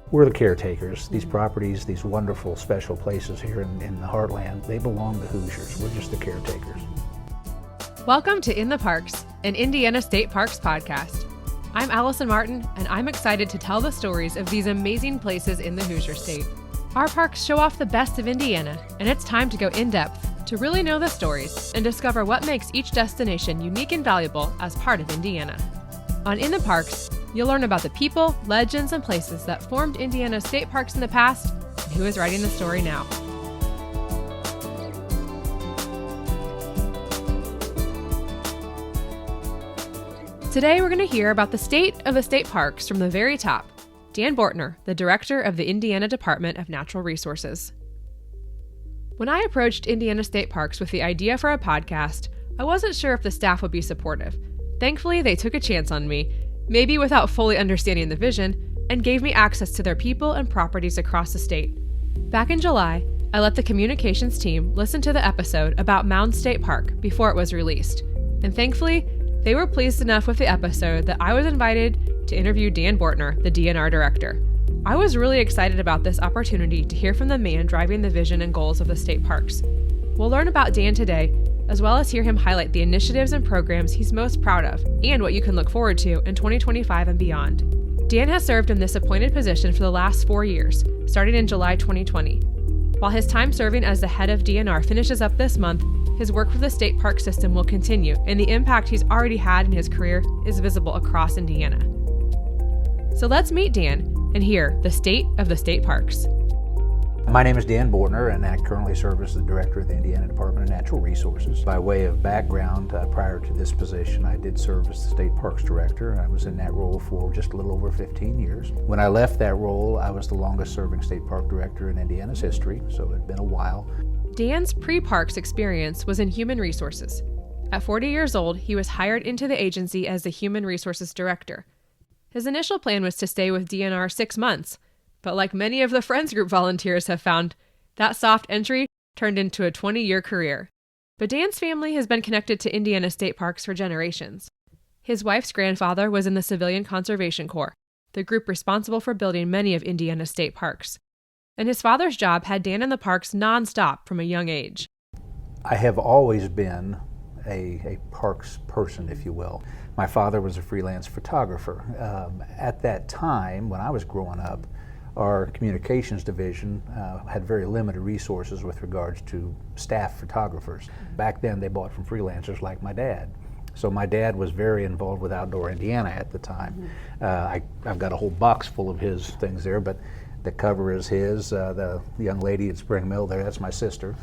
We're the caretakers. These properties, these wonderful special places here in the heartland, they belong to Hoosiers. We're just the caretakers. Welcome to In the Parks, an Indiana State Parks podcast. I'm Allison Martin, and I'm excited to tell the stories of these amazing places in the Hoosier State. Our parks show off the best of Indiana, and it's time to go in-depth to really know the stories and discover what makes each destination unique and valuable as part of Indiana. On In the Parks, you'll learn about the people, legends, and places that formed Indiana's state parks in the past and who is writing the story now. Today, we're going to hear about the state of the state parks from the very top. Dan Bortner, the director of the Indiana Department of Natural Resources. When I approached Indiana State Parks with the idea for a podcast, I wasn't sure if the staff would be supportive. Thankfully, they took a chance on me, maybe without fully understanding the vision, and gave me access to their people and properties across the state. Back in July, I let the communications team listen to the episode about Mound State Park before it was released, and thankfully, they were pleased enough with the episode that I was invited to interview Dan Bortner, the DNR director. I was really excited about this opportunity to hear from the man driving the vision and goals of the state parks. We'll learn about Dan today, as well as hear him highlight the initiatives and programs he's most proud of and what you can look forward to in 2025 and beyond. Dan has served in this appointed position for the last 4 years, starting in July 2020. While his time serving as the head of DNR finishes up this month, his work for the state park system will continue, and the impact he's already had in his career is visible across Indiana. So let's meet Dan and hear the state of the state parks. My name is Dan Bortner, and I currently serve as the director of the Indiana Department of Natural Resources. By way of background, prior to this position, I did serve as the state parks director. I was in that role for just a little over 15 years. When I left that role, I was the longest serving state park director in Indiana's history, so it had been a while. Dan's pre-parks experience was in human resources. At 40 years old, he was hired into the agency as the human resources director. His initial plan was to stay with DNR 6 months, but like many of the Friends Group volunteers have found, that soft entry turned into a 20-year career. But Dan's family has been connected to Indiana State Parks for generations. His wife's grandfather was in the Civilian Conservation Corps, the group responsible for building many of Indiana's state parks. And his father's job had Dan in the parks nonstop from a young age. I have always been a parks person, if you will. My father was a freelance photographer. At that time, when I was growing up, our communications division had very limited resources with regards to staff photographers. Back then, they bought from freelancers like my dad. So my dad was very involved with Outdoor Indiana at the time. I've got a whole box full of his things there, but the cover is his. The young lady at Spring Mill there, that's my sister.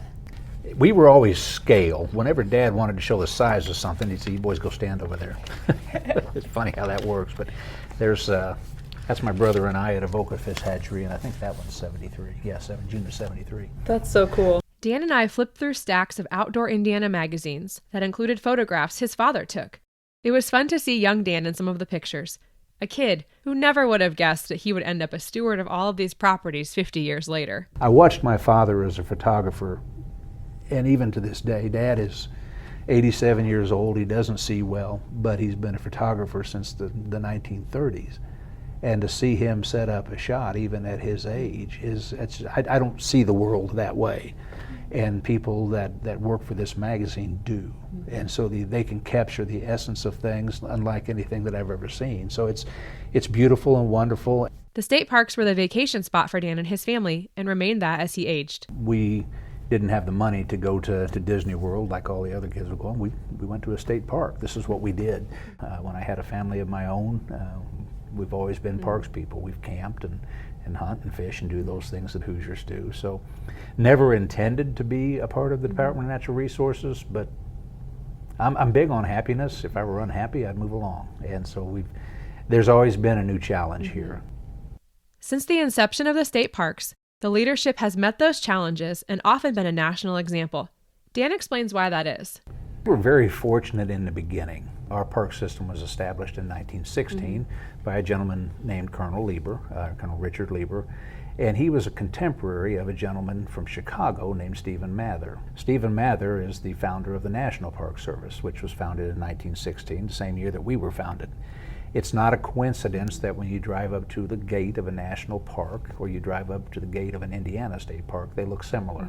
We were always scale. Whenever Dad wanted to show the size of something, he'd say, "You boys go stand over there." It's funny how that works, but there's that's my brother and I at Avoca Fish Hatchery, and I think that one's 73. Yeah, June of 73. That's so cool. Dan and I flipped through stacks of Outdoor Indiana magazines that included photographs his father took. It was fun to see young Dan in some of the pictures. A kid who never would have guessed that he would end up a steward of all of these properties 50 years later. I watched my father as a photographer, and even to this day, Dad is 87 years old. He doesn't see well, but he's been a photographer since the 1930s. And to see him set up a shot, even at his age, I don't see the world that way. And people that work for this magazine do. And so they can capture the essence of things unlike anything that I've ever seen. So it's beautiful and wonderful. The state parks were the vacation spot for Dan and his family and remained that as he aged. We didn't have the money to go to Disney World like all the other kids were going. We went to a state park. This is what we did. When I had a family of my own, we've always been parks people. We've camped and hunt and fish and do those things that Hoosiers do. So never intended to be a part of the Department of Natural Resources, but I'm big on happiness. If I were unhappy, I'd move along. And so there's always been a new challenge here. Since the inception of the state parks, the leadership has met those challenges and often been a national example. Dan explains why that is. We're very fortunate in the beginning. Our park system was established in 1916 by a gentleman named Colonel Richard Lieber, and he was a contemporary of a gentleman from Chicago named Stephen Mather. Stephen Mather is the founder of the National Park Service, which was founded in 1916, the same year that we were founded. It's not a coincidence that when you drive up to the gate of a national park or you drive up to the gate of an Indiana state park, they look similar.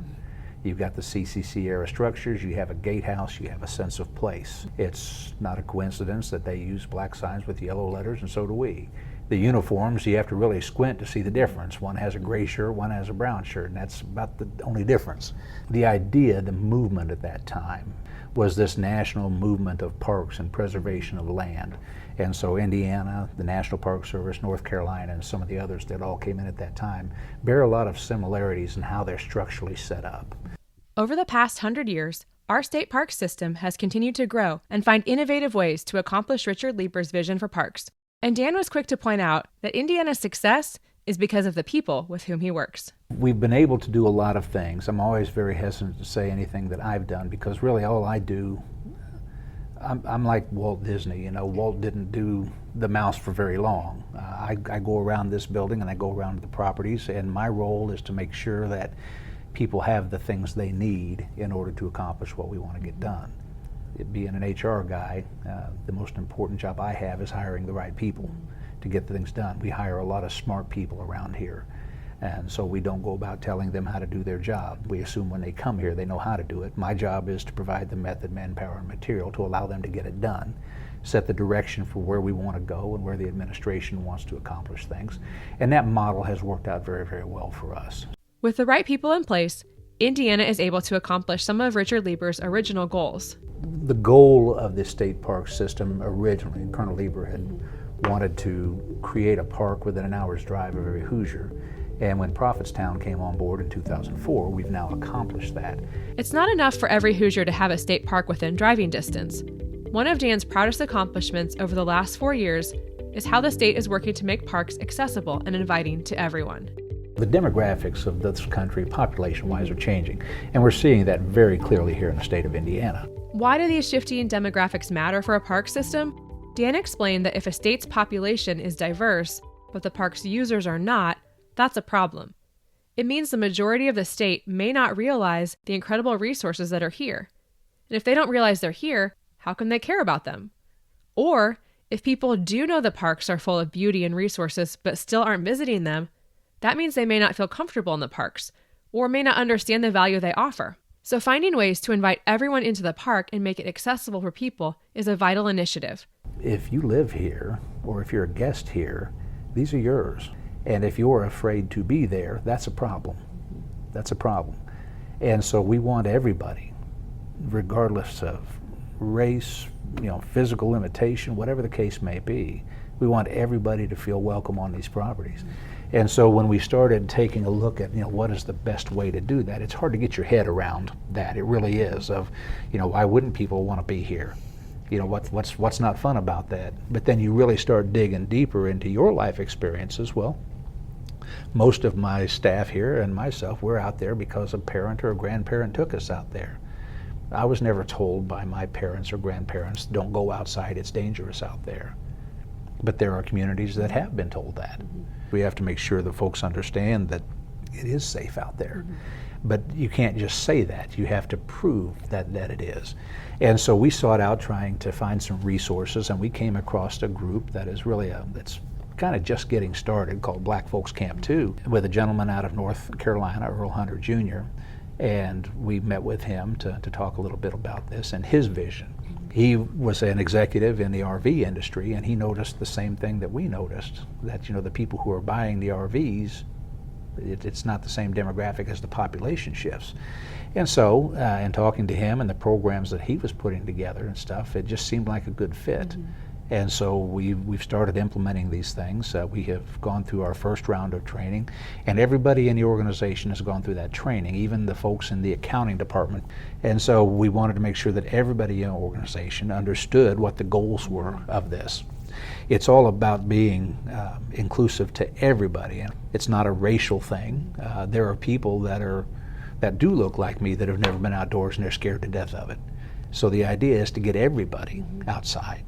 You've got the CCC era structures, you have a gatehouse, you have a sense of place. It's not a coincidence that they use black signs with yellow letters, and so do we. The uniforms, you have to really squint to see the difference. One has a gray shirt, one has a brown shirt, and that's about the only difference. The idea, the movement at that time, was this national movement of parks and preservation of land. And so Indiana, the National Park Service, North Carolina, and some of the others that all came in at that time bear a lot of similarities in how they're structurally set up. Over the past 100 years, our state park system has continued to grow and find innovative ways to accomplish Richard Lieber's vision for parks. And Dan was quick to point out that Indiana's success is because of the people with whom he works. We've been able to do a lot of things. I'm always very hesitant to say anything that I've done because really all I do, I'm like Walt Disney. You know, Walt didn't do the mouse for very long. I go around this building and I go around the properties, and my role is to make sure that people have the things they need in order to accomplish what we want to get done. Being an HR guy, the most important job I have is hiring the right people to get the things done. We hire a lot of smart people around here, and so we don't go about telling them how to do their job. We assume when they come here they know how to do it. My job is to provide the method, manpower, and material to allow them to get it done, set the direction for where we want to go and where the administration wants to accomplish things, and that model has worked out very, very well for us. With the right people in place, Indiana is able to accomplish some of Richard Lieber's original goals. The goal of this state park system originally, Colonel Lieber had wanted to create a park within an hour's drive of every Hoosier. And when Prophetstown came on board in 2004, we've now accomplished that. It's not enough for every Hoosier to have a state park within driving distance. One of Dan's proudest accomplishments over the last 4 years is how the state is working to make parks accessible and inviting to everyone. The demographics of this country, population-wise, are changing, and we're seeing that very clearly here in the state of Indiana. Why do these shifting demographics matter for a park system? Dan explained that if a state's population is diverse, but the park's users are not, that's a problem. It means the majority of the state may not realize the incredible resources that are here. And if they don't realize they're here, how can they care about them? Or, if people do know the parks are full of beauty and resources but still aren't visiting them, that means they may not feel comfortable in the parks, or may not understand the value they offer. So finding ways to invite everyone into the park and make it accessible for people is a vital initiative. If you live here, or if you're a guest here, these are yours. And if you're afraid to be there, that's a problem. That's a problem. And so we want everybody, regardless of race, physical limitation, whatever the case may be, we want everybody to feel welcome on these properties. And so when we started taking a look at, what is the best way to do that, it's hard to get your head around that. It really is. Of, why wouldn't people want to be here? What's not fun about that? But then you really start digging deeper into your life experiences. Well, most of my staff here and myself, we're out there because a parent or a grandparent took us out there. I was never told by my parents or grandparents, don't go outside, it's dangerous out there. But there are communities that have been told that. We have to make sure that folks understand that it is safe out there. But you can't just say that. You have to prove that it is. And so we sought out trying to find some resources, and we came across a group that is really that's kind of just getting started, called Black Folks Camp 2, with a gentleman out of North Carolina, Earl Hunter Jr., and we met with him to talk a little bit about this and his vision. He was an executive in the RV industry, and he noticed the same thing that we noticed, that the people who are buying the RVs, it's not the same demographic as the population shifts. And so, in talking to him and the programs that he was putting together and stuff, it just seemed like a good fit. And so we've started implementing these things. We have gone through our first round of training, and everybody in the organization has gone through that training, even the folks in the accounting department. And so we wanted to make sure that everybody in the organization understood what the goals were of this. It's all about being inclusive to everybody, and it's not a racial thing. There are people that do look like me that have never been outdoors and they're scared to death of it. So the idea is to get everybody outside.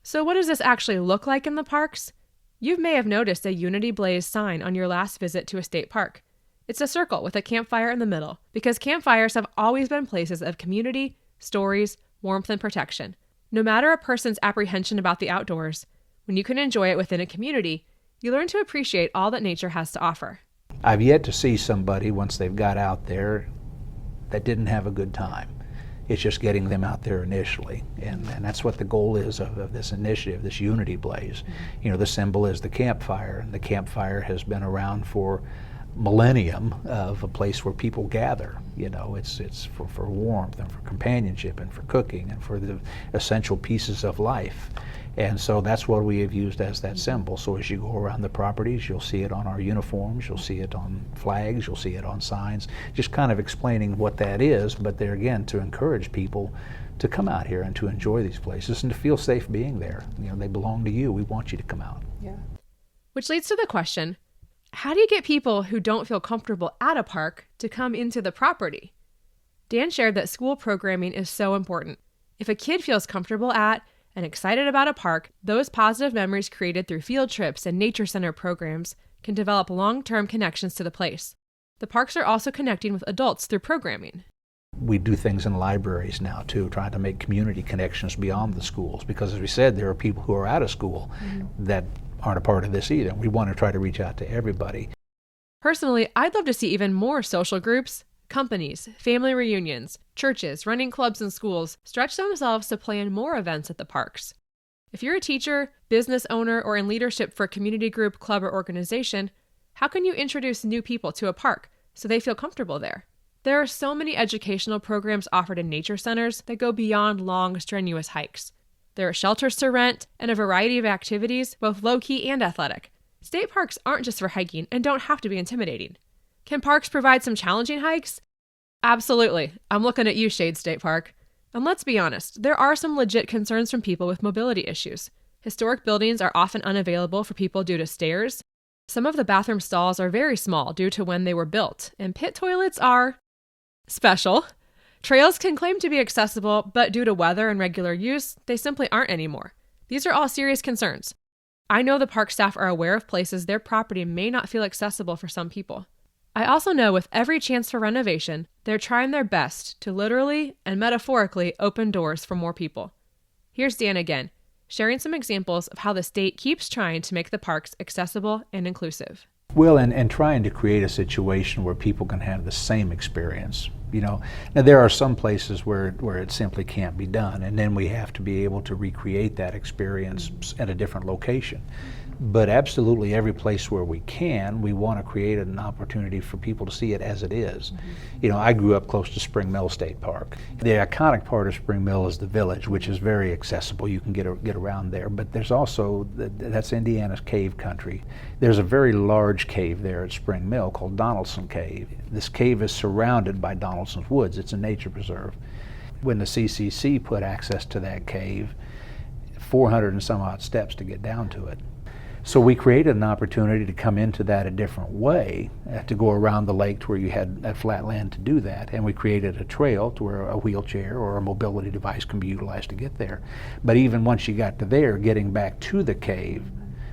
So what does this actually look like in the parks? You may have noticed a Unity Blaze sign on your last visit to a state park. It's a circle with a campfire in the middle, because campfires have always been places of community, stories, warmth, and protection. No matter a person's apprehension about the outdoors, When you can enjoy it within a community, you learn to appreciate all that nature has to offer. I've yet to see somebody, once they've got out there, that didn't have a good time. It's just getting them out there initially. And that's what the goal is of this initiative, this Unity Blaze. You know, the symbol is the campfire, and the campfire has been around for millennium of a place where people gather. You know, it's for warmth and for companionship and for cooking and for the essential pieces of life. And so that's what we have used as that symbol. So as you go around the properties, you'll see it on our uniforms, you'll see it on flags, you'll see it on signs, just kind of explaining what that is, but there again to encourage people to come out here and to enjoy these places and to feel safe being there. You know, they belong to you. We want you to come out. Yeah. Which leads to the question, how do you get people who don't feel comfortable at a park to come into the property? Dan shared that school programming is so important. If a kid feels comfortable at and excited about a park, those positive memories created through field trips and nature center programs can develop long-term connections to the place. The parks are also connecting with adults through programming. We do things in libraries now too, trying to make community connections beyond the schools, because as we said, there are people who are out of school that aren't a part of this either. We want to try to reach out to everybody. Personally, I'd love to see even more social groups, companies, family reunions, churches, running clubs and schools stretch themselves to plan more events at the parks. If you're a teacher, business owner, or in leadership for a community group, club, or organization, how can you introduce new people to a park so they feel comfortable there? There are so many educational programs offered in nature centers that go beyond long, strenuous hikes. There are shelters to rent and a variety of activities, both low-key and athletic. State parks aren't just for hiking and don't have to be intimidating. Can parks provide some challenging hikes? Absolutely. I'm looking at you, Shade State Park. And let's be honest, there are some legit concerns from people with mobility issues. Historic buildings are often unavailable for people due to stairs. Some of the bathroom stalls are very small due to when they were built, and pit toilets are special. Trails can claim to be accessible, but due to weather and regular use, they simply aren't anymore. These are all serious concerns. I know the park staff are aware of places their property may not feel accessible for some people. I also know with every chance for renovation, they're trying their best to literally and metaphorically open doors for more people. Here's Dan again, sharing some examples of how the state keeps trying to make the parks accessible and inclusive. Well, and trying to create a situation where people can have the same experience. You know, now there are some places where it simply can't be done, and then we have to be able to recreate that experience at a different location. But absolutely every place where we can, we want to create an opportunity for people to see it as it is. You know, I grew up close to Spring Mill State Park. The iconic part of Spring Mill is the village, which is very accessible. You can get around there. But there's also, that's Indiana's cave country. There's a very large cave there at Spring Mill called Donaldson Cave. This cave is surrounded by Donaldson's Woods. It's a nature preserve. When the CCC put access to that cave, 400 and some odd steps to get down to it. So we created an opportunity to come into that a different way, to go around the lake to where you had that flat land to do that, and we created a trail to where a wheelchair or a mobility device can be utilized to get there. But even once you got to there, getting back to the cave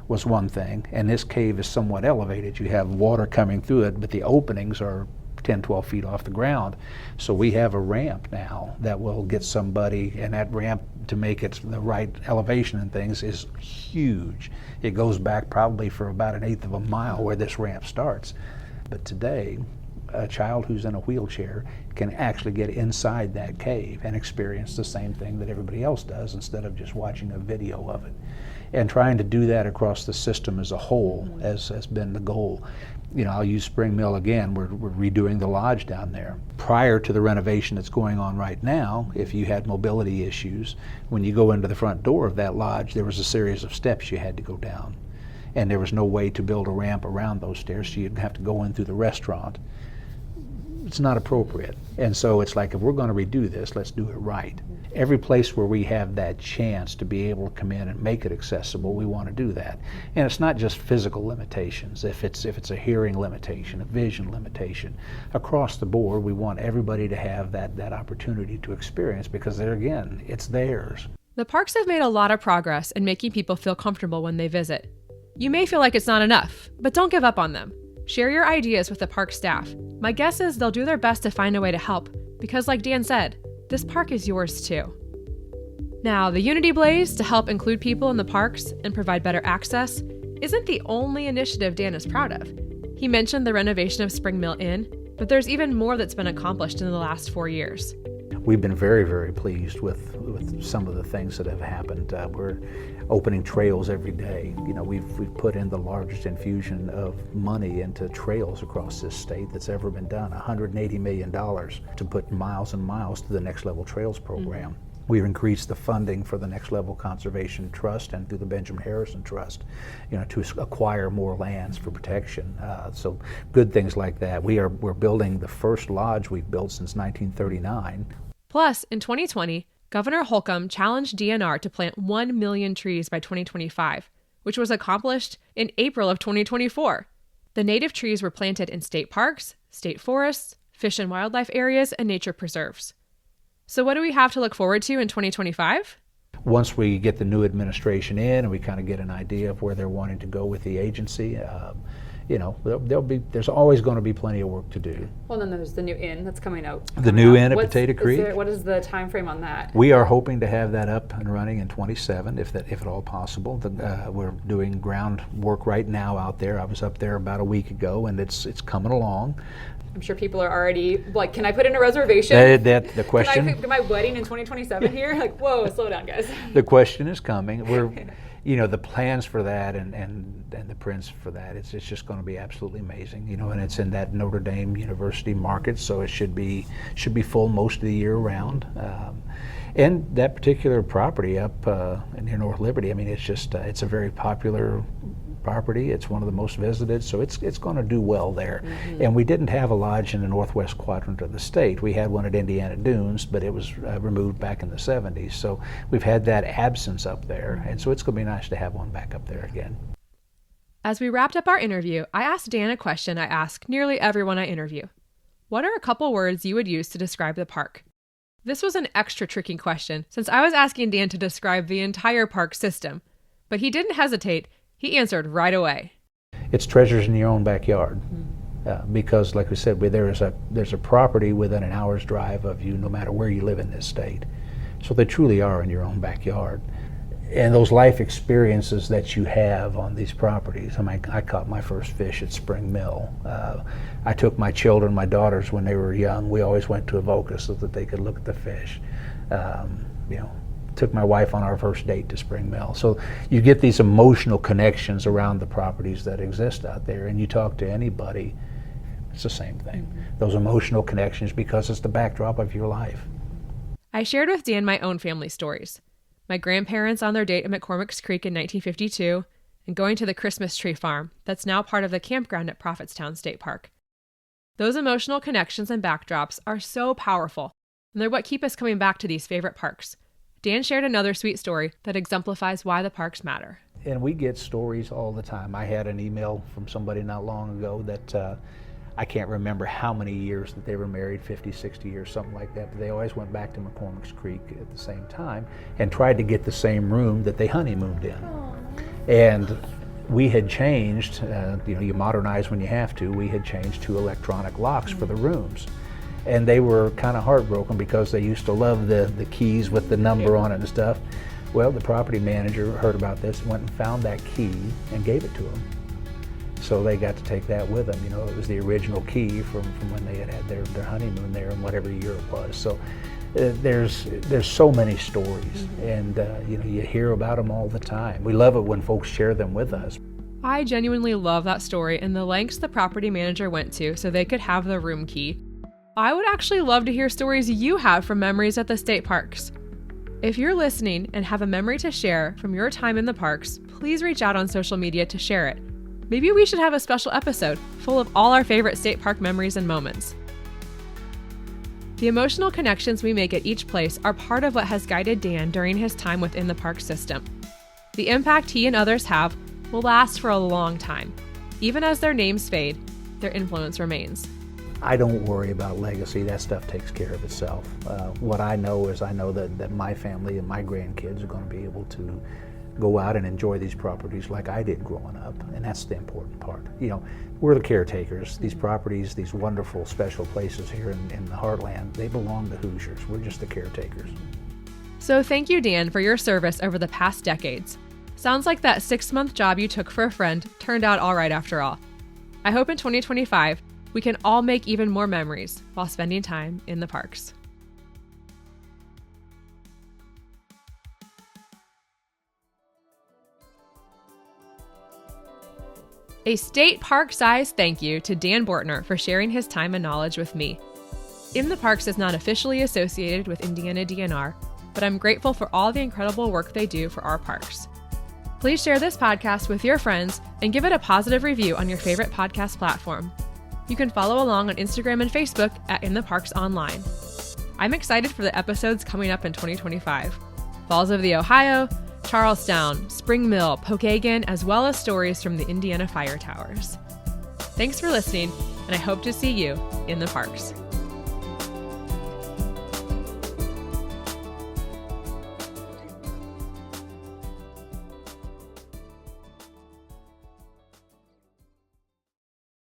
was one thing, and this cave is somewhat elevated. You have water coming through it, but the openings are 10, 12 feet off the ground. So we have a ramp now that will get somebody, and that ramp, to make it the right elevation and things, is huge. It goes back probably for about 1/8 of a mile where this ramp starts. But today, a child who's in a wheelchair can actually get inside that cave and experience the same thing that everybody else does instead of just watching a video of it. And trying to do that across the system as a whole has been the goal. You know, I'll use Spring Mill again. We're redoing the lodge down there. Prior to the renovation that's going on right now, if you had mobility issues, when you go into the front door of that lodge, there was a series of steps you had to go down. And there was no way to build a ramp around those stairs, so you'd have to go in through the restaurant. It's not appropriate. And so it's like, if we're going to redo this, let's do it right. Every place where we have that chance to be able to come in and make it accessible, we want to do that. And it's not just physical limitations. If it's a hearing limitation, a vision limitation, across the board, we want everybody to have that opportunity to experience, because there again, it's theirs. The parks have made a lot of progress in making people feel comfortable when they visit. You may feel like it's not enough, but don't give up on them. Share your ideas with the park staff. My guess is they'll do their best to find a way to help, because like Dan said, this park is yours too. Now, the Unity Blaze to help include people in the parks and provide better access isn't the only initiative Dan is proud of. He mentioned the renovation of Spring Mill Inn, but there's even more that's been accomplished in the last 4 years. We've been very, very pleased with some of the things that have happened. We're opening trails every day. You know, we've put in the largest infusion of money into trails across this state that's ever been done, $180 million to put miles and miles to the Next Level Trails program. Mm-hmm. We've increased the funding for the Next Level Conservation Trust and through the Benjamin Harrison Trust, you know, to acquire more lands for protection. So good things like that. We're building the first lodge we've built since 1939. Plus, in 2020, Governor Holcomb challenged DNR to plant 1 million trees by 2025, which was accomplished in April of 2024. The native trees were planted in state parks, state forests, fish and wildlife areas, and nature preserves. So what do we have to look forward to in 2025? Once we get the new administration in and we kind of get an idea of where they're wanting to go with the agency, you know, there's always going to be plenty of work to do. Well, then there's the new inn that's coming out. The new inn at Potato Creek. What is the time frame on that? We are hoping to have that up and running in 27, if at all possible. We're doing groundwork right now out there. I was up there about a week ago, and it's coming along. I'm sure people are already like, can I put in a reservation? The question. Can I pick my wedding in 2027 here? Like, whoa, slow down, guys. The question is coming. We're, you know, the plans for that and the prints for that. It's just going to be absolutely amazing. You know, and it's in that Notre Dame University market, so it should be full most of the year round. And that particular property up near North Liberty, I mean, it's a very popular property. It's one of the most visited, so it's going to do well there. Mm-hmm. And we didn't have a lodge in the northwest quadrant of the state. We had one at Indiana Dunes, but it was removed back in the 70s. So we've had that absence up there, and so it's going to be nice to have one back up there again. As we wrapped up our interview, I asked Dan a question I ask nearly everyone I interview. What are a couple words you would use to describe the park? This was an extra tricky question since I was asking Dan to describe the entire park system, but he didn't hesitate. He answered right away. It's treasures in your own backyard. Because, like we said, there's a property within an hour's drive of you no matter where you live in this state. So they truly are in your own backyard. And those life experiences that you have on these properties. I mean, I caught my first fish at Spring Mill. I took my children, my daughters, when they were young. We always went to Avoca so that they could look at the fish. You know, took my wife on our first date to Spring Mill. So you get these emotional connections around the properties that exist out there, and you talk to anybody, it's the same thing. Mm-hmm. Those emotional connections, because it's the backdrop of your life. I shared with Dan my own family stories. My grandparents on their date at McCormick's Creek in 1952, and going to the Christmas tree farm that's now part of the campground at Prophetstown State Park. Those emotional connections and backdrops are so powerful, and they're what keep us coming back to these favorite parks. Dan shared another sweet story that exemplifies why the parks matter. And we get stories all the time. I had an email from somebody not long ago that I can't remember how many years that they were married, 50, 60 years, something like that, but they always went back to McCormick's Creek at the same time and tried to get the same room that they honeymooned in. Aww. And we had changed, you know, you modernize when you have to, we had changed to electronic locks for the rooms. And they were kind of heartbroken because they used to love the keys with the number on it and stuff. Well, the property manager heard about this, went and found that key and gave it to them. So they got to take that with them. You know, it was the original key from when they had their honeymoon there in whatever year it was. So there's so many stories, mm-hmm. and you know, you hear about them all the time. We love it when folks share them with us. I genuinely love that story and the lengths the property manager went to so they could have the room key. I would actually love to hear stories you have from memories at the state parks. If you're listening and have a memory to share from your time in the parks, please reach out on social media to share it. Maybe we should have a special episode full of all our favorite state park memories and moments. The emotional connections we make at each place are part of what has guided Dan during his time within the park system. The impact he and others have will last for a long time. Even as their names fade, their influence remains. I don't worry about legacy. That stuff takes care of itself. What I know is I know that my family and my grandkids are going to be able to go out and enjoy these properties like I did growing up, and that's the important part. You know, we're the caretakers. These properties, these wonderful special places here in the heartland, they belong to Hoosiers. We're just the caretakers. So thank you, Dan, for your service over the past decades. Sounds like that 6-month job you took for a friend turned out all right after all. I hope in 2025 we can all make even more memories while spending time in the parks. A state park-sized thank you to Dan Bortner for sharing his time and knowledge with me. In the Parks is not officially associated with Indiana DNR, but I'm grateful for all the incredible work they do for our parks. Please share this podcast with your friends and give it a positive review on your favorite podcast platform. You can follow along on Instagram and Facebook at In the Parks Online. I'm excited for the episodes coming up in 2025. Falls of the Ohio, Charlestown, Spring Mill, Pokagon, as well as stories from the Indiana Fire Towers. Thanks for listening, and I hope to see you in the parks.